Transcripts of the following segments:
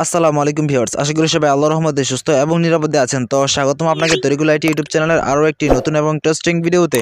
আসসালামু আলাইকুম ভিউয়ার্স, আশা করি সবাই আল্লাহর রহমতে সুস্থ এবং নিরাপদে আছেন। তো স্বাগতম আপনাকে তরিকুল আইটি ইউটিউব চ্যানেলের আরও একটি নতুন এবং ইন্টারেস্টিং ভিডিওতে।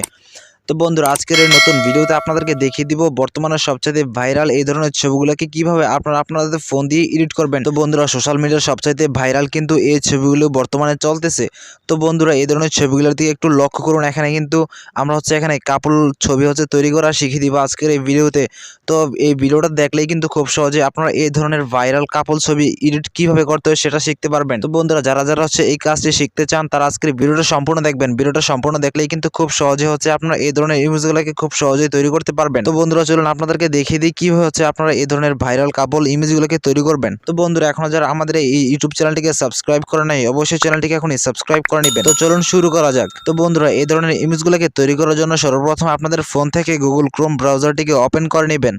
তো বন্ধুরা, আজকের এই নতুন ভিডিওতে আপনাদেরকে দেখিয়ে দিব বর্তমানে সবচাইতে ভাইরাল এই ধরনের ছবিগুলোকে কিভাবে আপনারা আপনাদের ফোন দিয়ে এডিট করবেন। তো বন্ধুরা, সোশ্যাল মিডিয়ার সবচাইতে ভাইরাল কিন্তু এই ছবিগুলো বর্তমানে চলতেছে। তো বন্ধুরা, এই ধরনের ছবিগুলোর দিকে একটু লক্ষ্য করুন। এখানে কিন্তু আমরা এখানে কাপল ছবি তৈরি করা শিখিয়ে দিব আজকের এই ভিডিওতে। তো এই ভিডিওটা দেখলেই কিন্তু খুব সহজে আপনারা এই ধরনের ভাইরাল কাপল ছবি এডিট কিভাবে করতে হয় সেটা শিখতে পারবেন। তো বন্ধুরা, যারা যারা এই কাজটি শিখতে চান তারা আজকের ভিডিওটা সম্পূর্ণ দেখবেন। ভিডিওটা সম্পূর্ণ দেখলেই কিন্তু খুব সহজে আপনারা এই ধরনের ইমেজগুলোকে খুব সহজেই তৈরি করতে পারবেন। তো বন্ধুরা, চলুন আপনাদেরকে দেখিয়ে দিই কিভাবে আপনারা এই ধরনের ভাইরাল কাপল ইমেজগুলোকে তৈরি করবেন। তো বন্ধুরা, এখনো যারা আমাদের এই ইউটিউব চ্যানেলটিকে সাবস্ক্রাইব করে নাই, অবশ্যই চ্যানেলটিকে এখনই সাবস্ক্রাইব করে নেবেন। তো চলুন শুরু করা যাক। তো বন্ধুরা, এই ধরনের ইমেজগুলোকে তৈরি করার জন্য সর্বপ্রথম আপনাদের ফোন থেকে গুগল ক্রোম ব্রাউজারটিকে ওপেন করে নেবেন।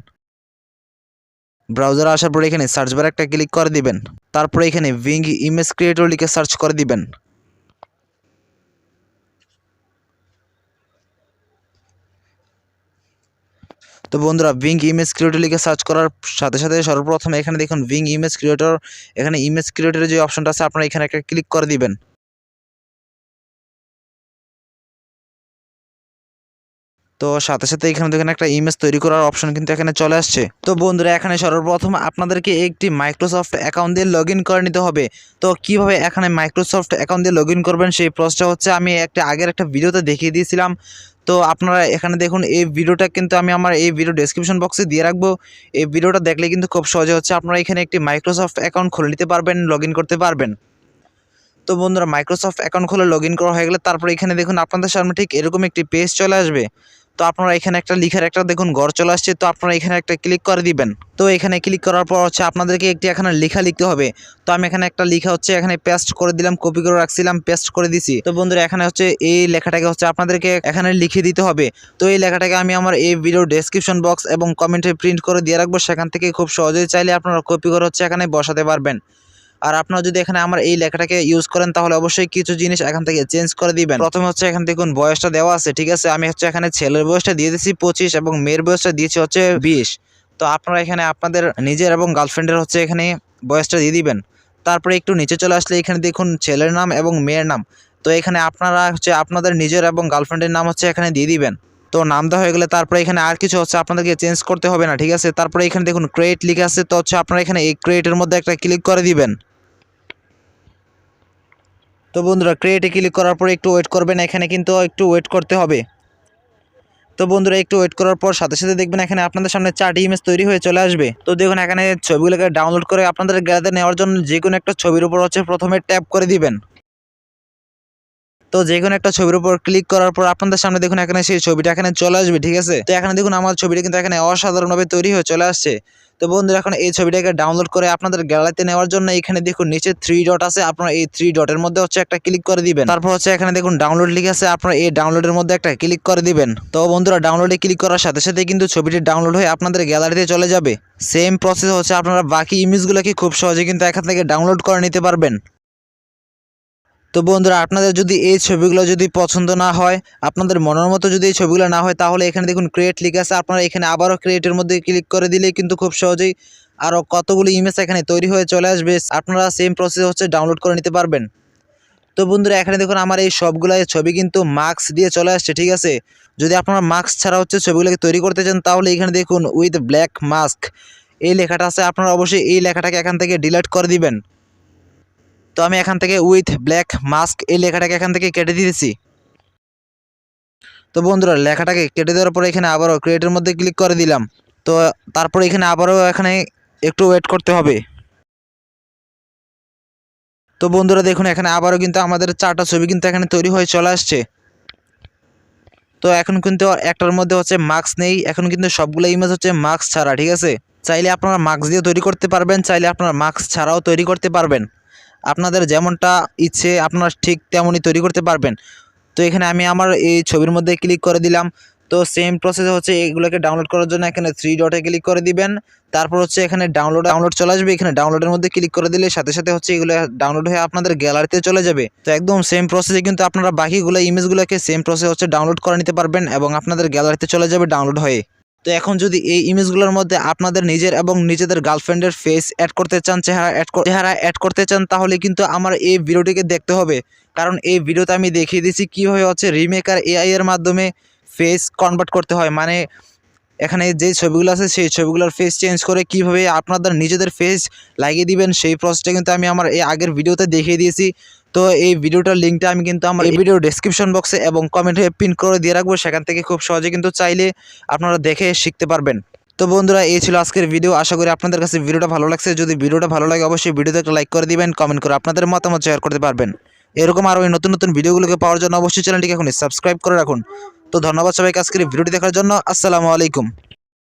ব্রাউজারে আসার পরে এখানে সার্চ বারে একটা ক্লিক করে দিবেন। তারপরে এখানে উইং ইমেজ ক্রিয়েটর লিখে সার্চ করে দিবেন। তো বন্ধুরা, উইং ইমেজ ক্রিয়েটর লিখে সার্চ করার সাথে সাথে সর্বপ্রথম এখানে দেখুন উইং ইমেজ ক্রিয়েটর। এখানে ইমেজ ক্রিয়েটরের যে অপশনটা আছে আপনারা এখানে একটা ক্লিক করে দিবেন। তো সাথে সাথে এখানে দেখেন একটা ইমেজ তৈরি করার অপশন কিন্তু এখানে চলে আসছে। তো বন্ধুরা, এখানে সর্বপ্রথম আপনাদেরকে একটি মাইক্রোসফট অ্যাকাউন্ট দিয়ে লগ ইন করে নিতে হবে। তো কিভাবে এখানে মাইক্রোসফট অ্যাকাউন্ট দিয়ে লগ ইন করবেন সেই প্রসেসটা আমি আগের একটা ভিডিওতে দেখিয়ে দিয়েছিলাম। তো আপনারা এখানে দেখুন, এই ভিডিওটা কিন্তু আমি আমার এই ভিডিও ডেসক্রিপশন বক্সে দিয়ে রাখবো। এই ভিডিওটা দেখলে কিন্তু খুব সহজে আপনারা এখানে একটি মাইক্রোসফট অ্যাকাউন্ট খুলে নিতে পারবেন, লগ ইন করতে পারবেন। তো বন্ধুরা, মাইক্রোসফট অ্যাকাউন্ট খুলে লগ ইন করা হয়ে গেলে তারপরে এখানে দেখুন আপনাদের সামনে ঠিক এরকম একটি পেজ চলে আসবে। তো আপনারা এখানে একটা লিখার একটা দেখুন ঘর চলে আসছে। তো আপনারা এখানে একটা ক্লিক করে দিবেন। তো এখানে ক্লিক করার পর আপনাদেরকে একটি এখানে লেখা লিখতে হবে। তো আমি এখানে একটা লেখা এখানে পেস্ট করে দিলাম, কপি করে রাখছিলাম, পেস্ট করে দিছি। তো বন্ধুরা, এখানে এই লেখাটাকে আপনাদেরকে এখানে লিখে দিতে হবে। তো এই লেখাটাকে আমি আমার এই ভিডিও ডেসক্রিপশন বক্স এবং কমেন্টে প্রিন্ট করে দিয়ে রাখবো। সেখান থেকে খুব সহজেই চাইলে আপনারা কপি করে এখানে বসাতে পারবেন। আর আপনারা যদি এখানে আমার এই লেখাটাকে ইউজ করেন তাহলে অবশ্যই কিছু জিনিস এখান থেকে চেঞ্জ করে দিবেন। প্রথমে এখানে দেখুন বয়সটা দেওয়া আছে, ঠিক আছে। আমি এখানে ছেলের বয়সটা দিয়ে দিয়েছি 25 এবং মেয়ের বয়সটা দিয়েছি 20। তো আপনারা এখানে আপনাদের নিজের এবং গার্লফ্রেন্ডের এখানে বয়সটা দিয়ে দিবেন। তারপরে একটু নিচে চলে আসলে এখানে দেখুন ছেলের নাম এবং মেয়ের নাম। তো এখানে আপনারা আপনাদের নিজের এবং গার্লফ্রেন্ডের নাম এখানে দিয়ে দিবেন। তো নাম দেওয়া হয়ে গেলে তারপরে এখানে আর কিছু আপনাদেরকে চেঞ্জ করতে হবে না, ঠিক আছে। তারপরে এখানে দেখুন ক্রিয়েট লিখে আছে। তো আপনারা এখানে এই ক্রিয়েটের মধ্যে একটা ক্লিক করে দিবেন। তো বন্ধুরা, ক্রিয়েটে ক্লিক করার পরে একটু ওয়েট করবেন। এখানে কিন্তু একটু ওয়েট করতে হবে। তো বন্ধুরা, একটু ওয়েট করার পর সাথে সাথে দেখবেন এখানে আপনাদের সামনে 4টি ইমেজ তৈরি হয়ে চলে আসবে। তো দেখুন, এখানে ছবিগুলোকে ডাউনলোড করে আপনাদের গ্যালারিতে নেওয়ার জন্য যে কোনো একটা ছবির উপর প্রথমে ট্যাপ করে দিবেন। তো যে কোনো একটা ছবির উপর ক্লিক করার পর আপনাদের সামনে দেখুন এখানে সেই ছবিটা এখানে চলে আসবে, ঠিক আছে। তো এখানে দেখুন আমার ছবিটা কিন্তু এখানে অসাধারণভাবে তৈরি হয়ে চলে আসছে। তো বন্ধুরা, এখন এই ছবিটাকে ডাউনলোড করে আপনাদের গ্যালারিতে নেওয়ার জন্য এখানে দেখুন নিচে 3 ডট আছে। আপনারা এই 3 ডটের মধ্যে একটা ক্লিক করে দিবেন। তারপর এখানে দেখুন ডাউনলোড লিখে আছে, আপনারা এই ডাউনলোডের মধ্যে একটা ক্লিক করে দিবেন। তো বন্ধুরা, ডাউনলোডে ক্লিক করার সাথে সাথে কিন্তু ছবিটি ডাউনলোড হয়ে আপনাদের গ্যালারিতে চলে যাবে। সেম প্রসেস আপনারা বাকি ইমেজগুলোকে খুব সহজে কিন্তু এখান থেকে ডাউনলোড করে নিতে পারবেন। তো বন্ধুরা, আপনাদের যদি এই ছবিগুলো যদি পছন্দ না হয়, আপনাদের মনের মতো যদি এই ছবিগুলো না হয়, তাহলে এখানে দেখুন ক্রিয়েট লিখে আছে। আপনারা এখানে আবারও ক্রিয়েটের মধ্যে ক্লিক করে দিলেই কিন্তু খুব সহজেই আরও কতগুলো ইমেজ এখানে তৈরি হয়ে চলে আসবে। আপনারা সেম প্রসেস ডাউনলোড করে নিতে পারবেন। তো বন্ধুরা, এখানে দেখুন আমার এই সবগুলো ছবি কিন্তু মার্কস দিয়ে চলে আসছে, ঠিক আছে। যদি আপনারা মার্কস ছাড়া ছবিগুলোকে তৈরি করতে চান তাহলে এখানে দেখুন উইথ ব্ল্যাক মাস্ক এই লেখাটা আছে। আপনারা অবশ্যই এই লেখাটাকে এখান থেকে ডিলিট করে দিবেন। তো আমি এখান থেকে উইথ ব্ল্যাক মাস্ক এই লেখাটাকে এখান থেকে কেটে দিয়েছি। তো বন্ধুরা, লেখাটাকে কেটে দেওয়ার পরে এখানে আবারও ক্রিয়েটের মধ্যে ক্লিক করে দিলাম। তো তারপরে এখানে আবারও এখানে একটু ওয়েট করতে হবে। তো বন্ধুরা, দেখুন এখানে আবারও কিন্তু আমাদের 4টা ছবি কিন্তু এখানে তৈরি হয়ে চলে আসছে। তো এখন কিন্তু একটার মধ্যে মার্কস নেই। এখন কিন্তু সবগুলো ইমেজ মার্কস ছাড়া, ঠিক আছে। চাইলে আপনারা মার্কস দিয়ে তৈরি করতে পারবেন, চাইলে আপনারা মার্কস ছাড়াও তৈরি করতে পারবেন। আপনাদের যেমনটা ইচ্ছে আপনারা ঠিক তেমনই তৈরি করতে পারবেন। তো এখানে আমি আমার এই ছবির মধ্যে ক্লিক করে দিলাম। তো সেম প্রসেস এগুলোকে ডাউনলোড করার জন্য এখানে 3 ডটে ক্লিক করে দিবেন। তারপর এখানে ডাউনলোড চলে আসবে। এখানে ডাউনলোডের মধ্যে ক্লিক করে দিলে সাথে সাথে এগুলো ডাউনলোড হয়ে আপনাদের গ্যালারিতে চলে যাবে। তো একদম সেম প্রসেসে কিন্তু আপনারা বাকিগুলো ইমেজগুলোকে সেম প্রসেস ডাউনলোড করে নিতে পারবেন এবং আপনাদের গ্যালারিতে চলে যাবে ডাউনলোড হয়ে। তো তো এখন যদি এই ইমেজগুলোর মধ্যে আপনাদের নিজের এবং নিজেদের গার্লফ্রেন্ডের ফেস অ্যাড করতে চান, চেহারা অ্যাড করতে চান, তাহলে কিন্তু আমার এই ভিডিওটিকে দেখতে হবে। কারণ এই ভিডিওতে আমি দেখিয়ে দিয়েছি কীভাবে হচ্ছে রিমেকার এআই এর মাধ্যমে ফেস কনভার্ট করতে হয়। মানে এখানে যে ছবিগুলো আছে সেই ছবিগুলোর ফেস চেঞ্জ করে কিভাবে আপনাদের নিজেদের ফেস লাগিয়ে দিবেন, সেই প্রসেসটা কিন্তু আমি আমার এই আগের ভিডিওতে দেখিয়ে দিয়েছি। তো এই ভিডিওটার লিঙ্কটা আমি কিন্তু আমার এই ভিডিও ডেসক্রিপশন বক্সে এবং কমেন্টে পিন করে দিয়ে রাখবো, সেখান থেকে খুব সহজে কিন্তু চাইলে আপনারা দেখে শিখতে পারবেন। তো বন্ধুরা, এই ছিল আজকের ভিডিও। আশা করি আপনাদের কাছে ভিডিওটা ভালো লাগছে। যদি ভিডিওটা ভালো লাগে অবশ্যই ভিডিওতে একটা লাইক করে দিবেন, কমেন্ট করে আপনাদের মতামত শেয়ার করতে পারবেন। এরকম আরও এই নতুন নতুন ভিডিওগুলোকে পাওয়ার জন্য অবশ্যই চ্যানেলটিকে এখন সাবস্ক্রাইব করে রাখুন। তো ধন্যবাদ সবাইকে আজকের ভিডিওটি দেখার জন্য। আসসালামু আলাইকুম।